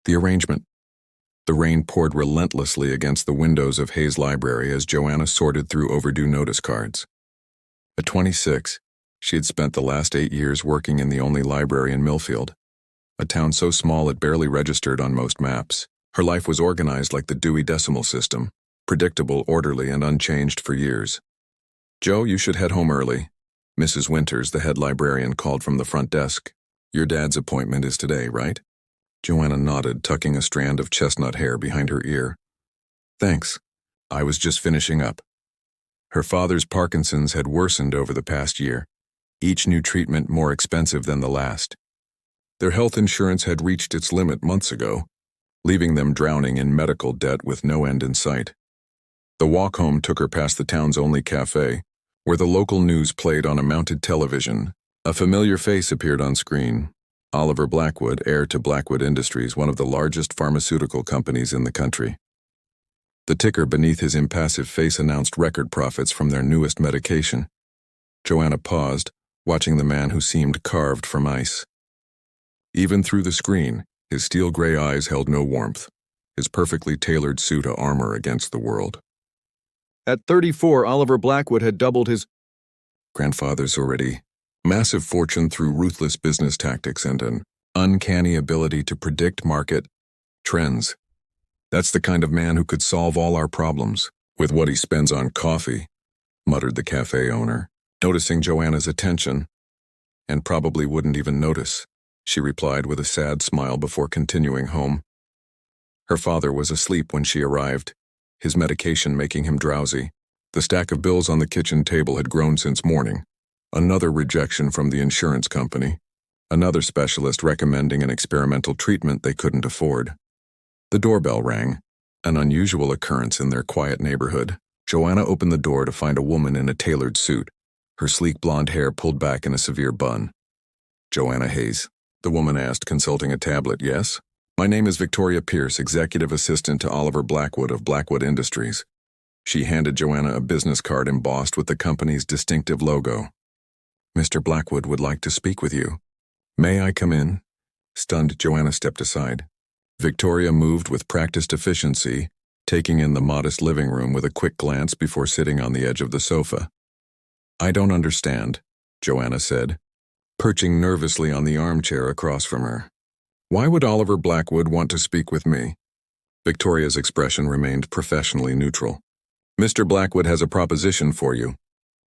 The arrangement. The rain poured relentlessly against the windows of Hayes' library as Joanna sorted through overdue notice cards. At 26, she had spent the last 8 years working in the only library in Millfield, a town so small it barely registered on most maps. Her life was organized like the Dewey Decimal System, predictable, orderly, and unchanged for years. "Joe, you should head home early." Mrs. Winters, the head librarian, called from the front desk. "Your dad's appointment is today, right?" Joanna nodded, tucking a strand of chestnut hair behind her ear. "Thanks. I was just finishing up." Her father's Parkinson's had worsened over the past year, each new treatment more expensive than the last. Their health insurance had reached its limit months ago, leaving them drowning in medical debt with no end in sight. The walk home took her past the town's only cafe, where the local news played on a mounted television. A familiar face appeared on screen. Oliver Blackwood, heir to Blackwood Industries, one of the largest pharmaceutical companies in the country. The ticker beneath his impassive face announced record profits from their newest medication. Joanna paused, watching the man who seemed carved from ice. Even through the screen, his steel-gray eyes held no warmth, his perfectly tailored suit a armor against the world. At 34, Oliver Blackwood had doubled his grandfather's already massive fortune through ruthless business tactics and an uncanny ability to predict market trends. "That's the kind of man who could solve all our problems with what he spends on coffee," muttered the cafe owner, noticing Joanna's attention, "and probably wouldn't even notice," she replied with a sad smile before continuing home. Her father was asleep when she arrived, his medication making him drowsy. The stack of bills on the kitchen table had grown since morning. Another rejection from the insurance company. Another specialist recommending an experimental treatment they couldn't afford. The doorbell rang, an unusual occurrence in their quiet neighborhood. Joanna opened the door to find a woman in a tailored suit, her sleek blonde hair pulled back in a severe bun. "Joanna Hayes," the woman asked, consulting a tablet. "Yes? My name is Victoria Pierce, executive assistant to Oliver Blackwood of Blackwood Industries." She handed Joanna a business card embossed with the company's distinctive logo. "Mr. Blackwood would like to speak with you." "May I come in?" Stunned, Joanna stepped aside. Victoria moved with practiced efficiency, taking in the modest living room with a quick glance before sitting on the edge of the sofa. "I don't understand," Joanna said, perching nervously on the armchair across from her. "Why would Oliver Blackwood want to speak with me?" Victoria's expression remained professionally neutral. "Mr. Blackwood has a proposition for you.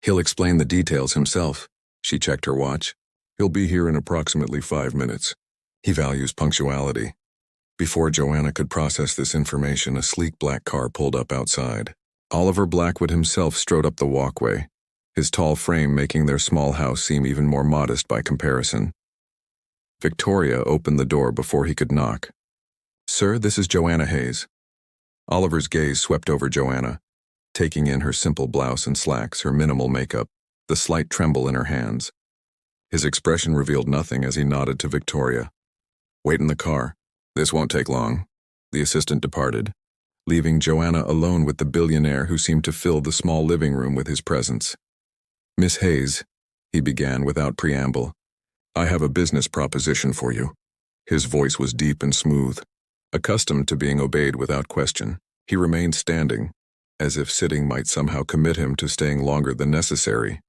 He'll explain the details himself." She checked her watch. "He'll be here in approximately 5 minutes. He values punctuality." Before Joanna could process this information, a sleek black car pulled up outside. Oliver Blackwood himself strode up the walkway, his tall frame making their small house seem even more modest by comparison. Victoria opened the door before he could knock. "Sir, this is Joanna Hayes." Oliver's gaze swept over Joanna, taking in her simple blouse and slacks, her minimal makeup, the slight tremble in her hands. His expression revealed nothing as he nodded to Victoria. "Wait in the car. This won't take long." The assistant departed, leaving Joanna alone with the billionaire who seemed to fill the small living room with his presence. "Miss Hayes," he began without preamble, "I have a business proposition for you." His voice was deep and smooth. Accustomed to being obeyed without question, he remained standing, as if sitting might somehow commit him to staying longer than necessary.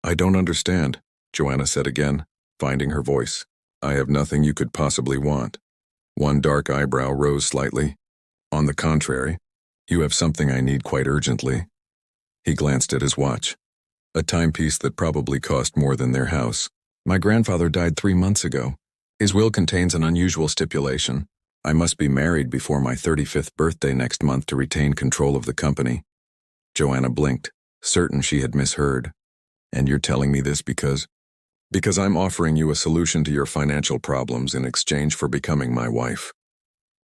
"I don't understand," Joanna said again, finding her voice. "I have nothing you could possibly want." One dark eyebrow rose slightly. "On the contrary, you have something I need quite urgently." He glanced at his watch. "A timepiece that probably cost more than their house. My grandfather died 3 months ago. His will contains an unusual stipulation. I must be married before my 35th birthday next month to retain control of the company." Joanna blinked, certain she had misheard. "And you're telling me this because I'm offering you a solution to your financial problems in exchange for becoming my wife."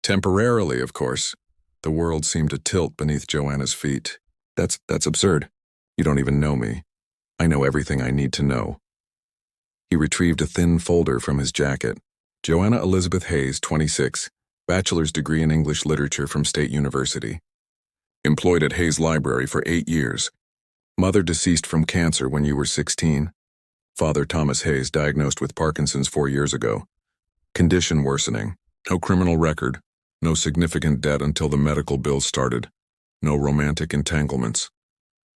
Temporarily, of course. The world seemed to tilt beneath Joanna's feet. That's absurd. You don't even know me. I know everything I need to know." He retrieved a thin folder from his jacket. "Joanna Elizabeth Hayes, 26, bachelor's degree in English literature from State University. Employed at Hayes Library for 8 years. Mother deceased from cancer when you were 16. Father Thomas Hayes diagnosed with Parkinson's 4 years ago. Condition worsening. No criminal record, no significant debt until the medical bills started, no romantic entanglements.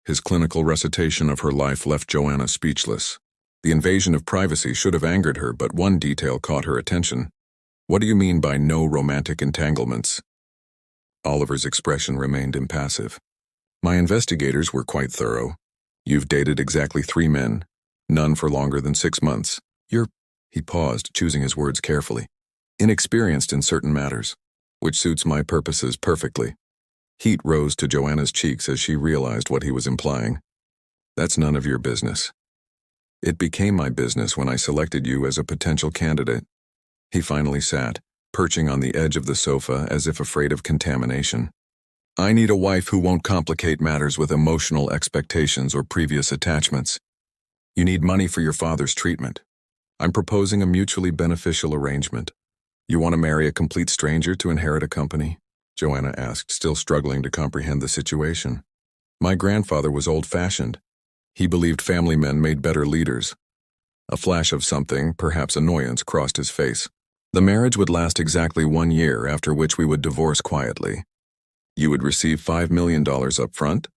His clinical recitation of her life left Joanna speechless. The invasion of privacy should have angered her, but one detail caught her attention. "What do you mean by no romantic entanglements?" Oliver's expression remained impassive. "My investigators were quite thorough. You've dated exactly 3 men, none for longer than 6 months. You're—" He paused, choosing his words carefully. "Inexperienced in certain matters, which suits my purposes perfectly." Heat rose to Joanna's cheeks as she realized what he was implying. "That's none of your business. It became my business when I selected you as a potential candidate." He finally sat, perching on the edge of the sofa as if afraid of contamination. "I need a wife who won't complicate matters with emotional expectations or previous attachments. You need money for your father's treatment. I'm proposing a mutually beneficial arrangement. You want to marry a complete stranger to inherit a company?" Joanna asked, still struggling to comprehend the situation. "My grandfather was old-fashioned. He believed family men made better leaders." A flash of something, perhaps annoyance, crossed his face. "The marriage would last exactly 1 year, after which we would divorce quietly. You would receive $5 million up front,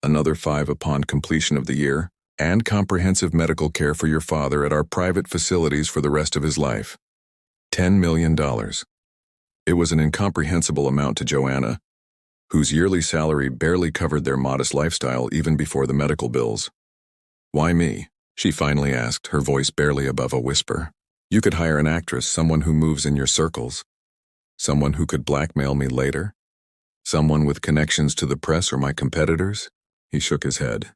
another 5 upon completion of the year, and comprehensive medical care for your father at our private facilities for the rest of his life. $10 million. It was an incomprehensible amount to Joanna, whose yearly salary barely covered their modest lifestyle even before the medical bills. "Why me?" she finally asked, her voice barely above a whisper. "You could hire an actress, someone who moves in your circles. Someone who could blackmail me later. Someone with connections to the press or my competitors." He shook his head.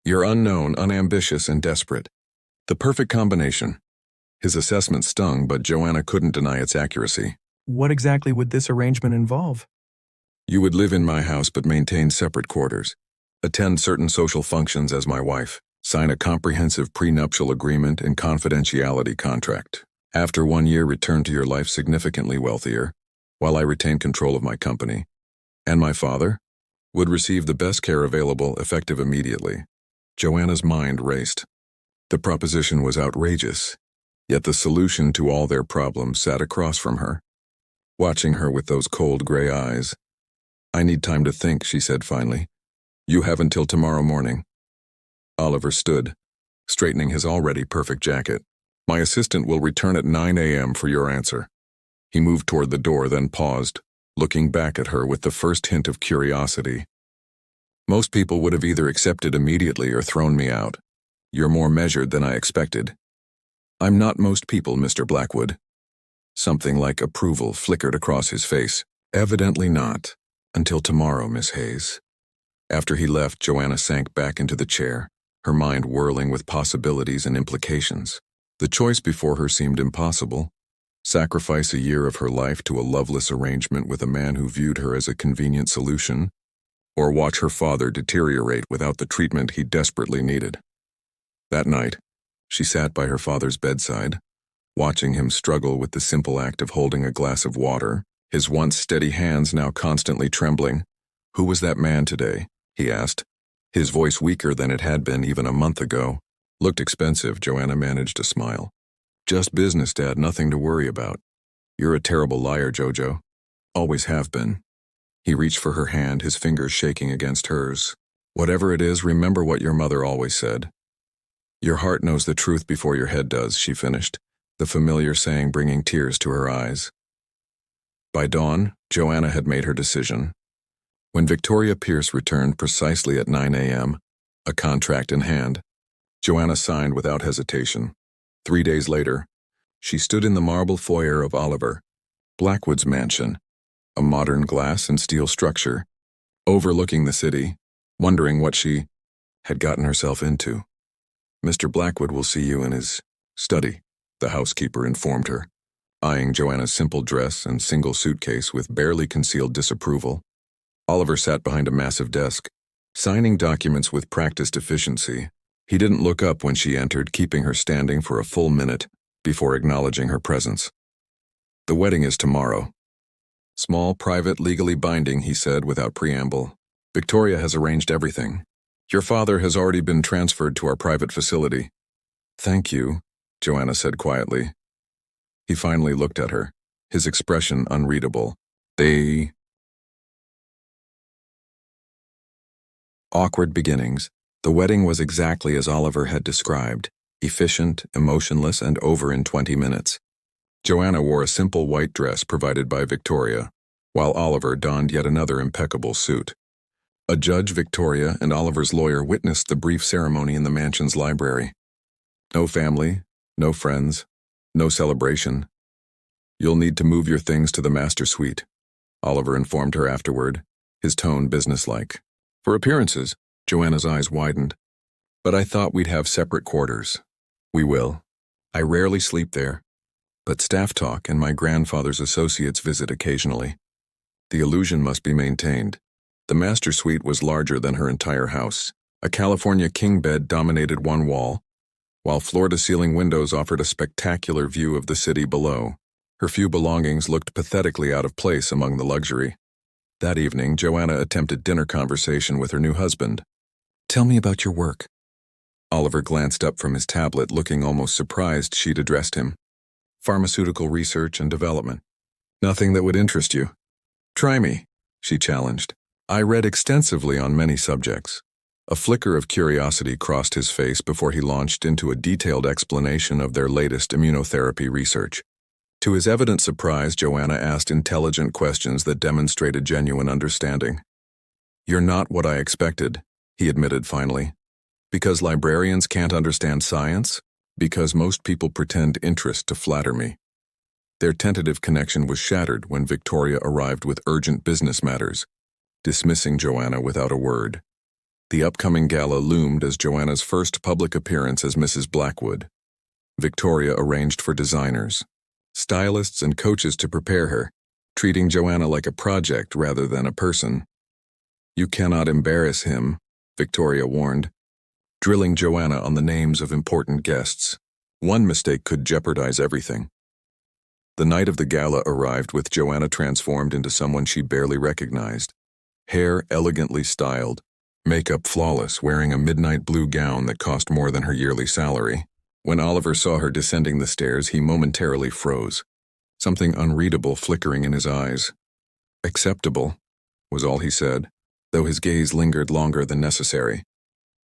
"You're unknown, unambitious, and desperate. The perfect combination." His assessment stung, but Joanna couldn't deny its accuracy. "What exactly would this arrangement involve?" "You would live in my house but maintain separate quarters. Attend certain social functions as my wife. Sign a comprehensive prenuptial agreement and confidentiality contract. After 1 year, return to your life significantly wealthier, while I retain control of my company. And my father would receive the best care available, effective immediately." Joanna's mind raced. The proposition was outrageous, yet the solution to all their problems sat across from her, watching her with those cold gray eyes. "I need time to think," she said finally. "You have until tomorrow morning." Oliver stood, straightening his already perfect jacket. "My assistant will return at 9 a.m. for your answer." He moved toward the door, then paused, looking back at her with the first hint of curiosity. "Most people would have either accepted immediately or thrown me out. You're more measured than I expected." "I'm not most people, Mr. Blackwood." Something like approval flickered across his face. "Evidently not. Until tomorrow, Miss Hayes." After he left, Joanna sank back into the chair, her mind whirling with possibilities and implications. The choice before her seemed impossible. Sacrifice a year of her life to a loveless arrangement with a man who viewed her as a convenient solution, or watch her father deteriorate without the treatment he desperately needed. That night, she sat by her father's bedside, watching him struggle with the simple act of holding a glass of water, his once steady hands now constantly trembling. "Who was that man today?" he asked, his voice weaker than it had been even a month ago. "Looked expensive," Joanna managed to smile. "Just business, Dad, nothing to worry about." "You're a terrible liar, Jojo. Always have been." He reached for her hand, his fingers shaking against hers. "Whatever it is, remember what your mother always said. Your heart knows the truth before your head does," she finished, the familiar saying bringing tears to her eyes. By dawn, Joanna had made her decision. When Victoria Pierce returned precisely at 9 a.m., a contract in hand, Joanna signed without hesitation. 3 days later, she stood in the marble foyer of Oliver Blackwood's mansion, a modern glass and steel structure, overlooking the city, wondering what she had gotten herself into. "Mr. Blackwood will see you in his study," the housekeeper informed her, eyeing Joanna's simple dress and single suitcase with barely concealed disapproval. Oliver sat behind a massive desk, signing documents with practiced efficiency. He didn't look up when she entered, keeping her standing for a full minute before acknowledging her presence. "The wedding is tomorrow." "Small, private, legally binding," he said without preamble. "Victoria has arranged everything. Your father has already been transferred to our private facility." "Thank you," Joanna said quietly. He finally looked at her, his expression unreadable. They... Awkward beginnings. The wedding was exactly as Oliver had described, efficient, emotionless, and over in 20 minutes. Joanna wore a simple white dress provided by Victoria, while Oliver donned yet another impeccable suit. A judge, Victoria, and Oliver's lawyer witnessed the brief ceremony in the mansion's library. No family, no friends, no celebration. "You'll need to move your things to the master suite," Oliver informed her afterward, his tone businesslike. "For appearances," Joanna's eyes widened. "But I thought we'd have separate quarters." "We will. I rarely sleep there, but staff talk and my grandfather's associates visit occasionally. The illusion must be maintained." The master suite was larger than her entire house. A California king bed dominated one wall, while floor-to-ceiling windows offered a spectacular view of the city below. Her few belongings looked pathetically out of place among the luxury. That evening, Joanna attempted dinner conversation with her new husband. "Tell me about your work." Oliver glanced up from his tablet, looking almost surprised she'd addressed him. "Pharmaceutical research and development." "Nothing that would interest you." "Try me," she challenged. "I read extensively on many subjects." A flicker of curiosity crossed his face before he launched into a detailed explanation of their latest immunotherapy research. To his evident surprise, Joanna asked intelligent questions that demonstrated genuine understanding. "You're not what I expected," he admitted finally. "Because librarians can't understand science? Because most people pretend interest to flatter me." Their tentative connection was shattered when Victoria arrived with urgent business matters, dismissing Joanna without a word. The upcoming gala loomed as Joanna's first public appearance as Mrs. Blackwood. Victoria arranged for designers, stylists, and coaches to prepare her, treating Joanna like a project rather than a person. "You cannot embarrass him," Victoria warned, drilling Joanna on the names of important guests. One mistake could jeopardize everything. The night of the gala arrived with Joanna transformed into someone she barely recognized. Hair elegantly styled, makeup flawless, wearing a midnight blue gown that cost more than her yearly salary. When Oliver saw her descending the stairs, he momentarily froze, something unreadable flickering in his eyes. "Acceptable," was all he said, though his gaze lingered longer than necessary.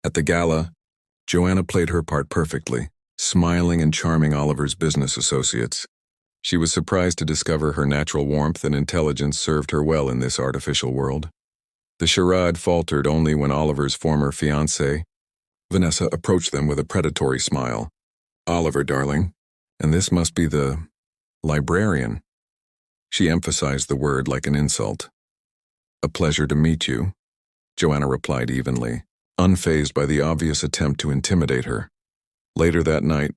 At the gala, Joanna played her part perfectly, smiling and charming Oliver's business associates. She was surprised to discover her natural warmth and intelligence served her well in this artificial world. The charade faltered only when Oliver's former fiancée, Vanessa, approached them with a predatory smile. "Oliver, darling, and this must be the librarian." She emphasized the word like an insult. "A pleasure to meet you," Joanna replied evenly, unfazed by the obvious attempt to intimidate her. Later that night,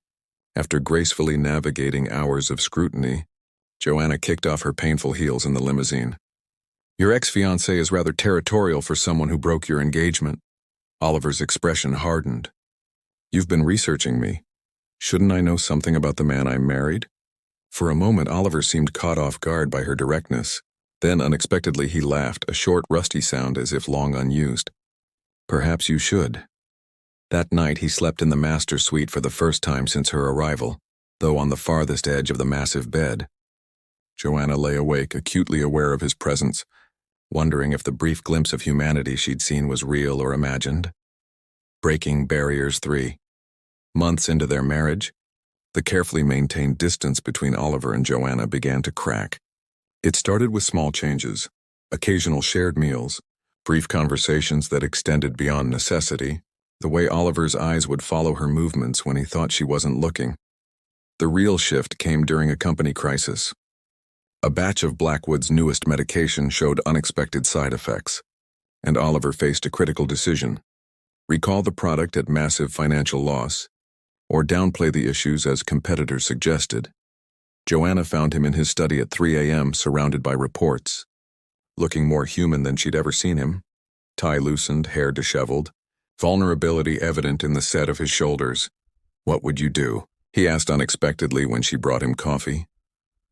after gracefully navigating hours of scrutiny, Joanna kicked off her painful heels in the limousine. "Your ex-fiancé is rather territorial for someone who broke your engagement." Oliver's expression hardened. "You've been researching me. Shouldn't I know something about the man I married?" For a moment, Oliver seemed caught off guard by her directness. Then, unexpectedly, he laughed, a short, rusty sound as if long unused. "Perhaps you should." That night, he slept in the master suite for the first time since her arrival, though on the farthest edge of the massive bed. Joanna lay awake, acutely aware of his presence, wondering if the brief glimpse of humanity she'd seen was real or imagined. Breaking barriers 3. Months into their marriage, the carefully maintained distance between Oliver and Joanna began to crack. It started with small changes, occasional shared meals, brief conversations that extended beyond necessity, the way Oliver's eyes would follow her movements when he thought she wasn't looking. The real shift came during a company crisis. A batch of Blackwood's newest medication showed unexpected side effects, and Oliver faced a critical decision: recall the product at massive financial loss, or downplay the issues as competitors suggested. Joanna found him in his study at 3 a.m. surrounded by reports. Looking more human than she'd ever seen him, tie loosened, hair disheveled, vulnerability evident in the set of his shoulders. "What would you do?" he asked unexpectedly when she brought him coffee.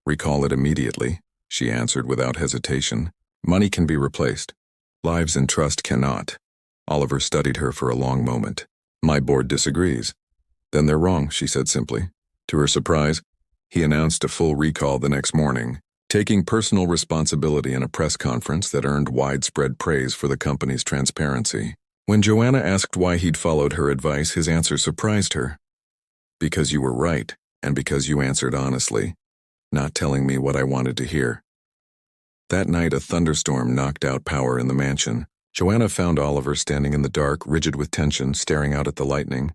"Recall it immediately," she answered without hesitation. "Money can be replaced. Lives and trust cannot." Oliver studied her for a long moment. "My board disagrees." "Then they're wrong," she said simply. To her surprise, he announced a full recall the next morning, taking personal responsibility in a press conference that earned widespread praise for the company's transparency. When Joanna asked why he'd followed her advice, his answer surprised her. Because you were right, and because you answered honestly, not telling me what I wanted to hear. That night, a thunderstorm knocked out power in the mansion. Joanna found Oliver standing in the dark, rigid with tension, staring out at the lightning.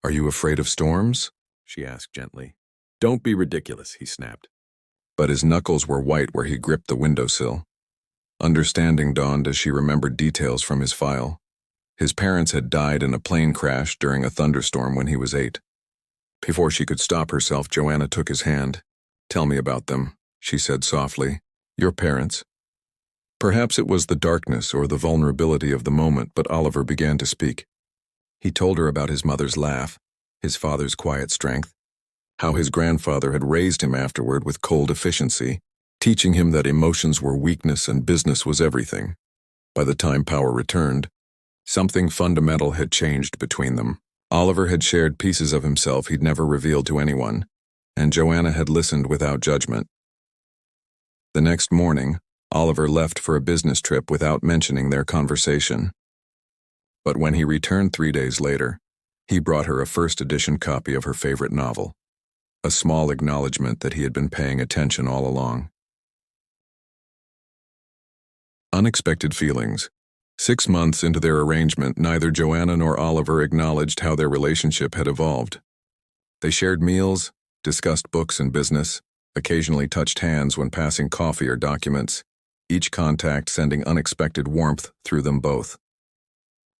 "Are you afraid of storms?" she asked gently. "Don't be ridiculous," he snapped. But his knuckles were white where he gripped the windowsill. Understanding dawned as she remembered details from his file. His parents had died in a plane crash during a thunderstorm when he was 8. Before she could stop herself, Joanna took his hand. "Tell me about them," she said softly. "Your parents." Perhaps it was the darkness or the vulnerability of the moment, but Oliver began to speak. He told her about his mother's laugh, his father's quiet strength, how his grandfather had raised him afterward with cold efficiency, teaching him that emotions were weakness and business was everything. By the time power returned, something fundamental had changed between them. Oliver had shared pieces of himself he'd never revealed to anyone, and Joanna had listened without judgment. The next morning, Oliver left for a business trip without mentioning their conversation. But when he returned 3 days later, he brought her a first-edition copy of her favorite novel, a small acknowledgement that he had been paying attention all along. Unexpected feelings. 6 months into their arrangement, neither Joanna nor Oliver acknowledged how their relationship had evolved. They shared meals, discussed books and business, occasionally touched hands when passing coffee or documents, each contact sending unexpected warmth through them both.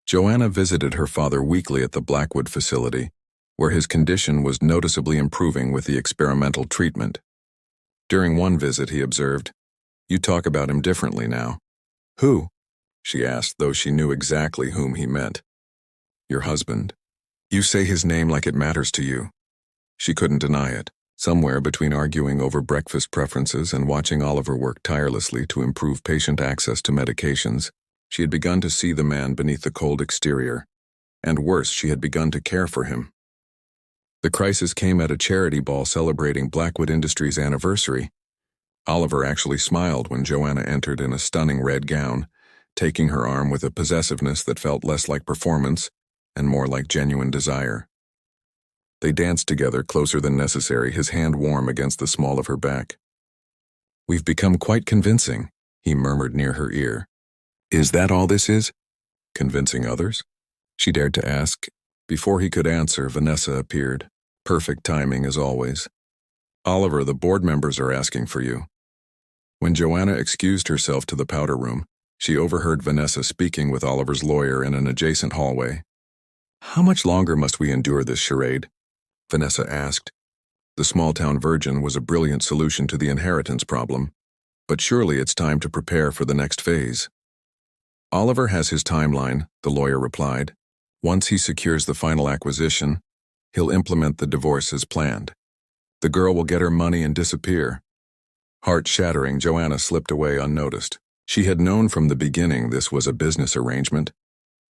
Joanna visited her father weekly at the Blackwood facility, where his condition was noticeably improving with the experimental treatment. During one visit, he observed, "You talk about him differently now." "Who?" she asked, though she knew exactly whom he meant. "Your husband. You say his name like it matters to you." She couldn't deny it. Somewhere between arguing over breakfast preferences and watching Oliver work tirelessly to improve patient access to medications, she had begun to see the man beneath the cold exterior. And worse, she had begun to care for him. The crisis came at a charity ball celebrating Blackwood Industries' anniversary. Oliver actually smiled when Joanna entered in a stunning red gown, taking her arm with a possessiveness that felt less like performance and more like genuine desire. They danced together closer than necessary, his hand warm against the small of her back. "We've become quite convincing," he murmured near her ear. "Is that all this is? Convincing others?" she dared to ask. Before he could answer, Vanessa appeared. Perfect timing as always. "Oliver, the board members are asking for you." When Joanna excused herself to the powder room, she overheard Vanessa speaking with Oliver's lawyer in an adjacent hallway. "How much longer must we endure this charade?" Vanessa asked. The small-town virgin was a brilliant solution to the inheritance problem, but surely it's time to prepare for the next phase. "Oliver has his timeline," the lawyer replied. "Once he secures the final acquisition, he'll implement the divorce as planned. The girl will get her money and disappear." Heart-shattering, Joanna slipped away unnoticed. She had known from the beginning this was a business arrangement,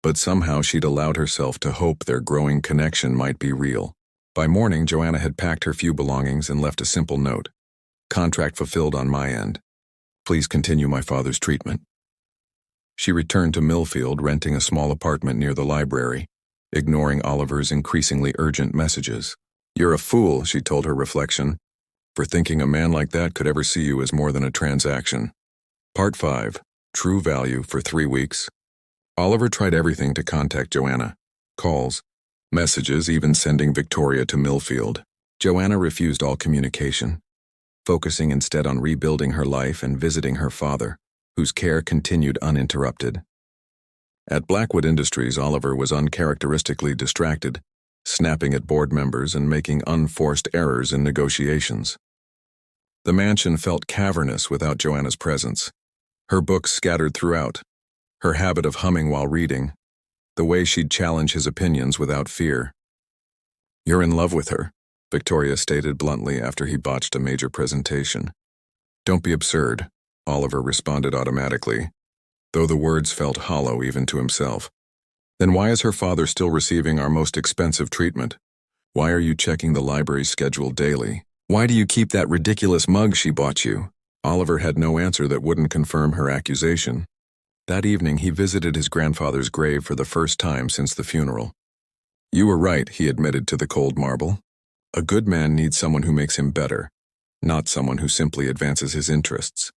but somehow she'd allowed herself to hope their growing connection might be real. By morning, Joanna had packed her few belongings and left a simple note. "Contract fulfilled on my end. Please continue my father's treatment." She returned to Millfield, renting a small apartment near the library, ignoring Oliver's increasingly urgent messages. "You're a fool," she told her reflection, "for thinking a man like that could ever see you as more than a transaction." Part 5. True Value for 3 weeks. Oliver tried everything to contact Joanna. Calls, messages, even sending Victoria to Millfield. Joanna refused all communication, focusing instead on rebuilding her life and visiting her father, whose care continued uninterrupted. At Blackwood Industries, Oliver was uncharacteristically distracted, snapping at board members and making unforced errors in negotiations. The mansion felt cavernous without Joanna's presence. Her books scattered throughout, her habit of humming while reading, the way she'd challenge his opinions without fear. "You're in love with her," Victoria stated bluntly after he botched a major presentation. "Don't be absurd," Oliver responded automatically, though the words felt hollow even to himself. "Then why is her father still receiving our most expensive treatment? Why are you checking the library's schedule daily? Why do you keep that ridiculous mug she bought you?" Oliver had no answer that wouldn't confirm her accusation. That evening, he visited his grandfather's grave for the first time since the funeral. "You were right," he admitted to the cold marble. "A good man needs someone who makes him better, not someone who simply advances his interests."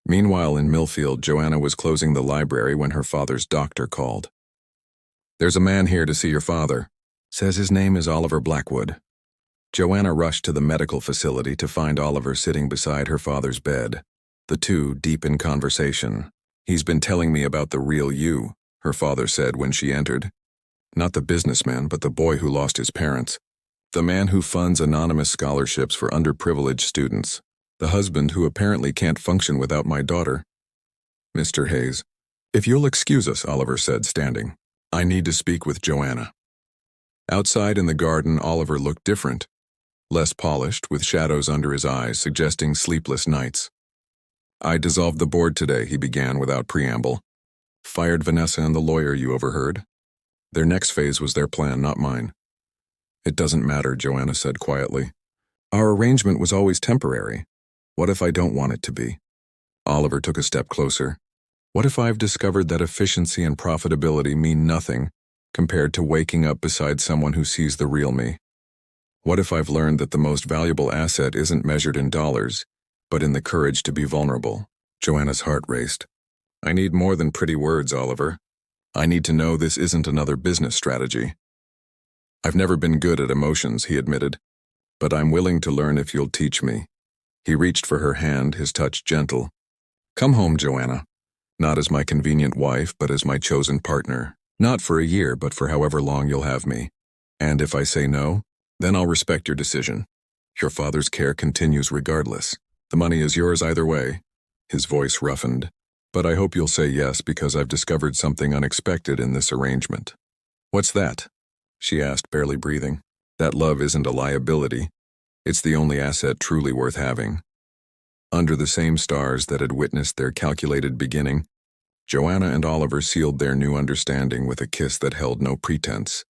Meanwhile, in Millfield, Joanna was closing the library when her father's doctor called. "There's a man here to see your father. Says his name is Oliver Blackwood." Joanna rushed to the medical facility to find Oliver sitting beside her father's bed, the two deep in conversation. "He's been telling me about the real you," her father said when she entered. "Not the businessman, but the boy who lost his parents. The man who funds anonymous scholarships for underprivileged students. The husband who apparently can't function without my daughter." "Mr. Hayes, if you'll excuse us," Oliver said, standing. "I need to speak with Joanna." Outside in the garden, Oliver looked different. Less polished, with shadows under his eyes, suggesting sleepless nights. "I dissolved the board today," he began without preamble. "Fired Vanessa and the lawyer you overheard. Their next phase was their plan, not mine." "It doesn't matter," Joanna said quietly. "Our arrangement was always temporary. What if I don't want it to be?" Oliver took a step closer. "What if I've discovered that efficiency and profitability mean nothing compared to waking up beside someone who sees the real me? What if I've learned that the most valuable asset isn't measured in dollars, but in the courage to be vulnerable?" Joanna's heart raced. "I need more than pretty words, Oliver. I need to know this isn't another business strategy." "I've never been good at emotions," he admitted, "but I'm willing to learn if you'll teach me." He reached for her hand, his touch gentle. "Come home, Joanna. Not as my convenient wife, but as my chosen partner. Not for a year, but for however long you'll have me. And if I say no, then I'll respect your decision. Your father's care continues regardless. The money is yours either way." His voice roughened. "But I hope you'll say yes because I've discovered something unexpected in this arrangement." "What's that?" she asked, barely breathing. "That love isn't a liability. It's the only asset truly worth having." Under the same stars that had witnessed their calculated beginning, Joanna and Oliver sealed their new understanding with a kiss that held no pretense.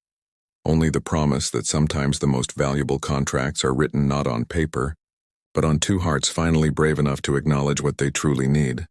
Only the promise that sometimes the most valuable contracts are written not on paper, but on two hearts finally brave enough to acknowledge what they truly need.